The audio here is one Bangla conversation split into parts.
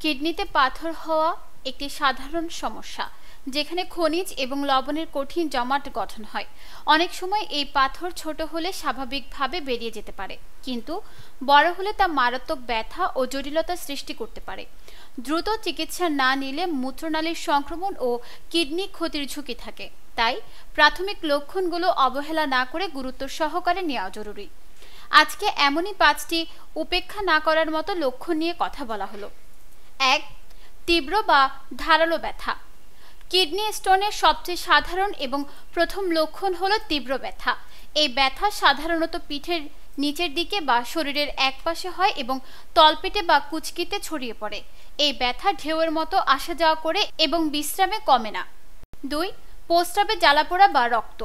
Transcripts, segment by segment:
কিডনিতে পাথর হওয়া একটি সাধারণ সমস্যা, যেখানে খনিজ এবং লবণের কঠিন জমাট গঠন হয়। অনেক সময় এই পাথর ছোট হলে স্বাভাবিকভাবে বেরিয়ে যেতে পারে, কিন্তু বড় হলে তা মারাত্মক ব্যথা ও জটিলতা সৃষ্টি করতে পারে। দ্রুত চিকিৎসা না নিলে মূত্রনালীর সংক্রমণ ও কিডনি ক্ষতির ঝুঁকি থাকে। তাই প্রাথমিক লক্ষণগুলো অবহেলা না করে গুরুত্ব সহকারে নেওয়া জরুরি। আজকে এমনই 5টি উপেক্ষা না করার মতো লক্ষণ নিয়ে কথা বলা হলো। 1. তীব্র বা ধারালো ব্যথা। কিডনি স্টোনের সবচেয়ে সাধারণ এবং প্রথম লক্ষণ হলো তীব্র ব্যথা। এই ব্যথা সাধারণত পিঠের নিচের দিকে বা শরীরের একপাশে হয় এবং তলপেটে বা কুচকিতে ছড়িয়ে পড়ে। এই ব্যথা ঢেউয়ের মতো আসা যাওয়া করে এবং বিশ্রামে কমে না। 2. প্রস্রাবে জ্বালাপোড়া বা রক্ত।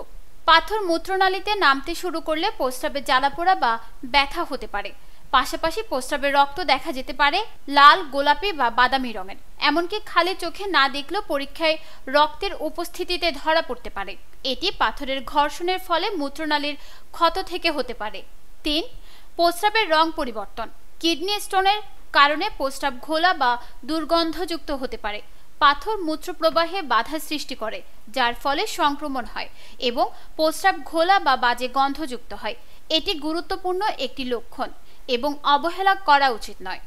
পাথর মূত্রনালীতে নামতে শুরু করলে প্রস্রাবে জ্বালাপোড়া বা ব্যথা হতে পারে। পাশাপাশি প্রস্রাবে রক্ত দেখা যেতে পারে, লাল, গোলাপি বা বাদামি রঙের। এমনকি খালি চোখে না দেখলেও পরীক্ষায় রক্তের উপস্থিতিতে ধরা পড়তে পারে। এটি পাথরের ঘর্ষণের ফলে মূত্রনালীর ক্ষত থেকে হতে পারে। 3. প্রস্রাবের রং পরিবর্তন। কিডনি স্টোনের কারণে প্রস্রাব ঘোলা বা দুর্গন্ধযুক্ত হতে পারে। পাথর মূত্রপ্রবাহে বাধা সৃষ্টি করে, যার ফলে সংক্রমণ হয় এবং প্রস্রাব ঘোলা বা বাজে গন্ধযুক্ত হয়। এটি গুরুত্বপূর্ণ একটি লক্ষণ এবং অবহেলা করা উচিত নয়।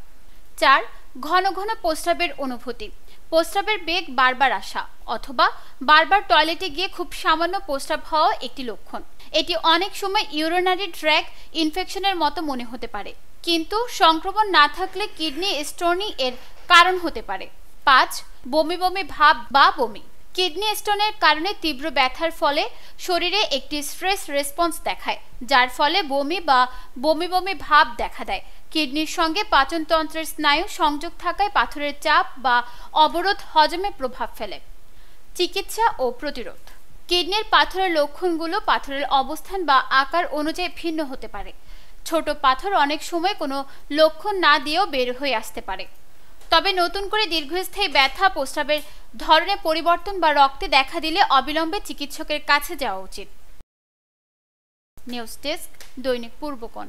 4. ঘন ঘন প্রস্রাবের অনুভূতি। প্রস্রাবের বেগ বারবার আসা অথবা বারবার টয়লেটে গিয়ে খুব সামান্য প্রস্রাব হওয়া একটি লক্ষণ। এটি অনেক সময় ইউরিনারি ট্র্যাক্ট ইনফেকশনের মতো মনে হতে পারে, কিন্তু সংক্রমণ না থাকলে কিডনি স্টোনই এর কারণ হতে পারে। 5. বমি বমি ভাব বা বমি। কিডনি স্টোনের কারণে তীব্র ব্যথার ফলে শরীরে একটি স্ট্রেস রেসপন্স দেখায়, যার ফলে বমি বা বমি বমি ভাব দেখা দেয়। কিডনির সঙ্গে পাচনতন্ত্রের স্নায়ু সংযোগ থাকায় পাথরের চাপ বা অবরোধ হজমে প্রভাব ফেলে। চিকিৎসা ও প্রতিরোধ। কিডনির পাথরের লক্ষণগুলো পাথরের অবস্থান বা আকার অনুযায়ী ভিন্ন হতে পারে। ছোট পাথর অনেক সময় কোনো লক্ষণ না দিয়েও বের হয়ে আসতে পারে। তবে নতুন করে দীর্ঘস্থায়ী ব্যথা, প্রস্রাবের ধরনের পরিবর্তন বা রক্তে দেখা দিলে অবিলম্বে চিকিৎসকের কাছে যাওয়া উচিত। নিউজ ডেস্ক, দৈনিক পূর্বকোণ।